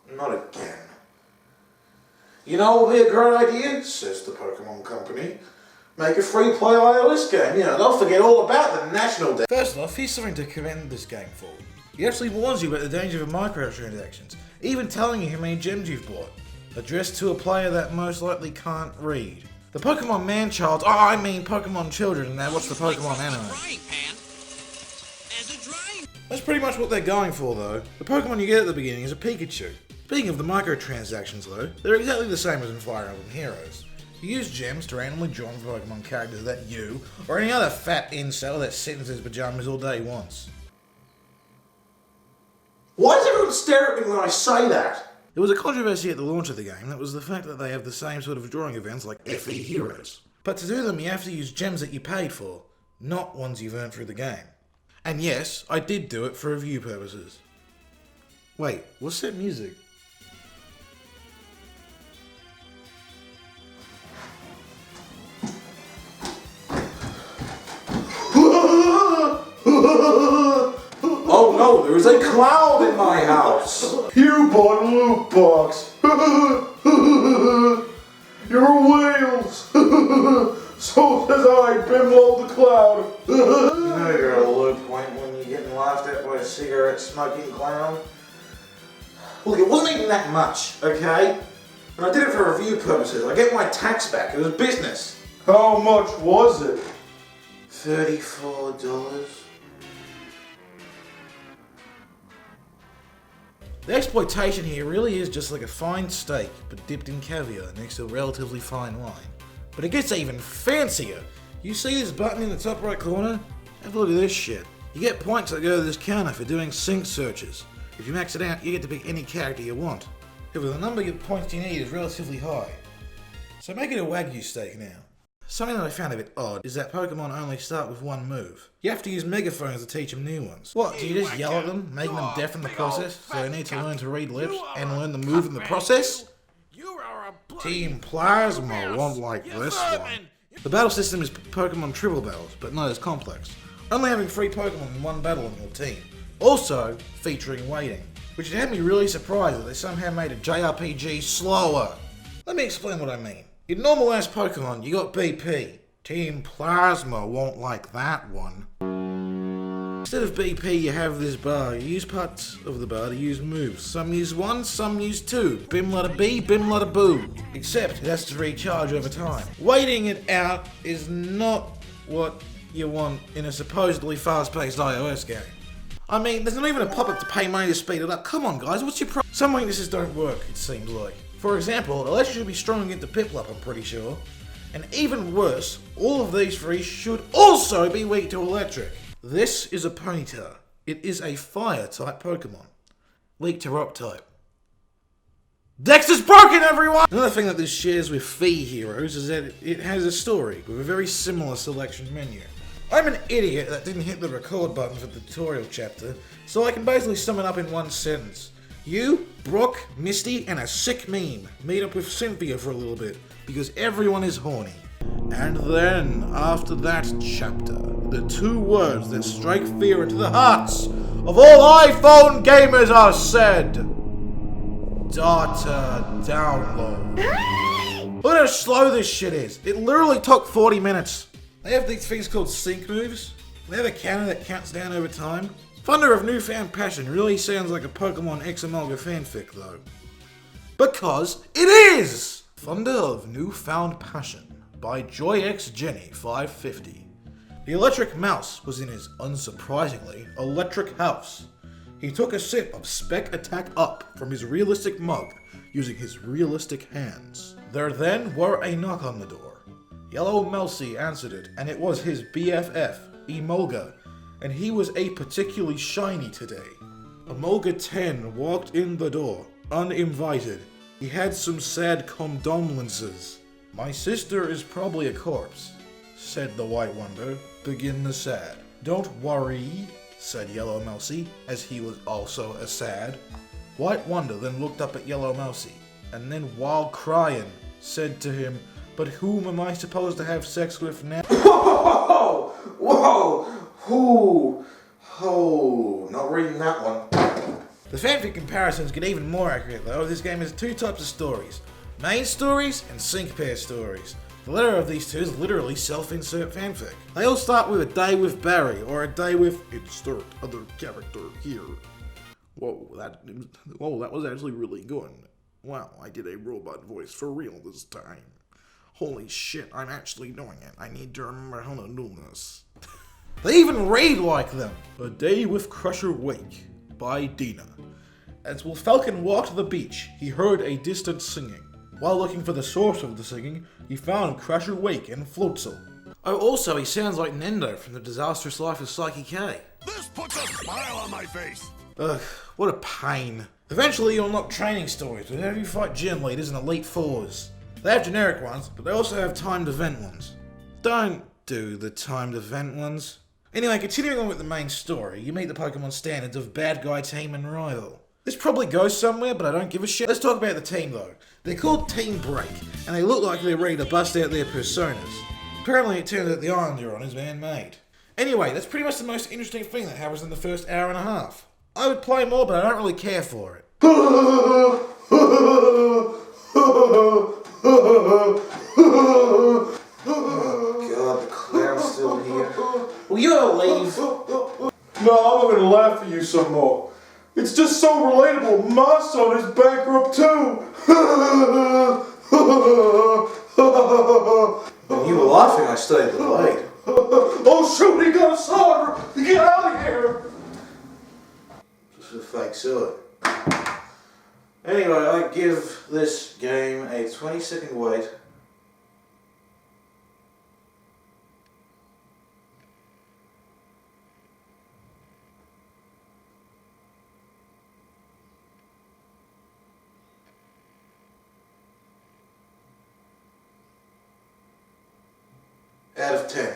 Not again. You know what would be a great idea, says the Pokemon Company. Make a free-play iOS game. You know, they'll forget all about the National Dex. First off, here's something to commend this game for. He actually warns you about the danger of microtransactions, even telling you how many gems you've bought. Addressed to a player that most likely can't read. The Pokemon Pokemon children that watch the Pokemon anime. That's pretty much what they're going for though. The Pokemon you get at the beginning is a Pikachu. Speaking of the microtransactions though, they're exactly the same as in Fire Emblem Heroes. You use gems to randomly join Pokemon characters that you, or any other fat incel that sits in his pajamas all day wants. Why does everyone stare at me when I say that? There was a controversy at the launch of the game that was the fact that they have the same sort of drawing events like FE Heroes. But to do them you have to use gems that you paid for, not ones you've earned through the game. And yes, I did do it for review purposes. Wait, what's that music? Oh no, there is a cloud in my house! You bought a loot box! You're whales! So says I, Bimlo the Cloud! You know you're at a low point when you're getting laughed at by a cigarette-smoking clown. Look, it wasn't even that much, okay? And I did it for review purposes. I get my tax back. It was business. How much was it? $34. The exploitation here really is just like a fine steak, but dipped in caviar next to a relatively fine wine. But it gets even fancier. You see this button in the top right corner? Have a look at this shit. You get points that go to this counter for doing sync searches. If you max it out, you get to pick any character you want. However, the number of points you need is relatively high. So make it a Wagyu steak now. Something that I found a bit odd is that Pokemon only start with one move. You have to use megaphones to teach them new ones. What, do you just yell at them, making them deaf in the process, so they need to learn to read lips and learn the move in the process? Team Plasma won't like this one. The battle system is Pokemon triple battles, but not as complex. Only having 3 Pokemon in one battle on your team. Also, featuring waiting. Which had me really surprised that they somehow made a JRPG slower. Let me explain what I mean. In normal ass Pokemon, you got BP. Team Plasma won't like that one. Instead of BP, you have this bar. You use parts of the bar to use moves. Some use 1, some use 2. Bim-lada bee, bim-lada boo. Except it has to recharge over time. Waiting it out is not what you want in a supposedly fast-paced iOS game. I mean, there's not even a pop-up to pay money to speed it up. Come on guys, what's your problem? Some weaknesses don't work, it seems like. For example, Electric should be strong against Piplup, I'm pretty sure. And even worse, all of these 3 should also be weak to Electric. This is a Ponyta. It is a Fire-type Pokemon. Weak to Rock-type. Dex is broken, everyone! Another thing that this shares with Fee Heroes is that it has a story with a very similar selection menu. I'm an idiot that didn't hit the record button for the tutorial chapter, so I can basically sum it up in one sentence. You, Brooke, Misty, and a sick meme meet up with Cynthia for a little bit, because everyone is horny. And then, after that chapter, the 2 words that strike fear into the hearts of all iPhone gamers are said. Data download. Look how slow this shit is. It literally took 40 minutes. They have these things called sync moves. They have a counter that counts down over time. Thunder of Newfound Passion really sounds like a Pokemon X Amalga fanfic though. Because it is! Thunder of Newfound Passion by JoyX Jenny 550. The electric mouse was in his, unsurprisingly, electric house. He took a sip of Spec Attack Up from his realistic mug using his realistic hands. There then were a knock on the door. Yellow Melcy answered it, and it was his BFF, Emolga, and he was a particularly shiny today. Emolga 10 walked in the door, uninvited. He had some sad condolences. My sister is probably a corpse, said the White Wonder. Begin the sad. Don't worry, said Yellow Melcy, as he was also a sad. White Wonder then looked up at Yellow Melcy, and then while crying, said to him, but whom am I supposed to have sex with now? Whoa! Whoa! Who? Oh, not reading that one. The fanfic comparisons get even more accurate though. This game has two types of stories. Main stories and sync pair stories. The latter of these two is literally self-insert fanfic. They all start with a day with Barry, or a day with insert other character here. Whoa, that was actually really good. Wow, I did a robot voice for real this time. Holy shit, I'm actually doing it. I need to remember how to do this. They even read like them. A Day with Crusher Wake by Dina. As Wolf Falcon walked to the beach, he heard a distant singing. While looking for the source of the singing, he found Crusher Wake and Floatzel. Oh, also, he sounds like Nendo from The Disastrous Life of Psyche K. This puts a smile on my face. Ugh, what a pain. Eventually you unlock training stories with how you fight gym leaders and elite fours. They have generic ones, but they also have timed event ones. Don't do the timed event ones. Anyway, continuing on with the main story, you meet the Pokemon standards of bad guy, team, and rival. This probably goes somewhere, but I don't give a shit. Let's talk about the team though. They're called Team Break, and they look like they're ready to bust out their personas. Apparently it turns out the island you're on is man-made. Anyway, that's pretty much the most interesting thing that happens in the first hour and a half. I would play more, but I don't really care for it. God, the clown's still here. Will you all leave? No, I'm not gonna laugh at you some more. It's just so relatable. My son is bankrupt too. When you were laughing, I stayed delayed. Oh shoot, he got a solder! Get out of here! Just a fake sword. Anyway, I give this game a 20-second wait. Out of 10.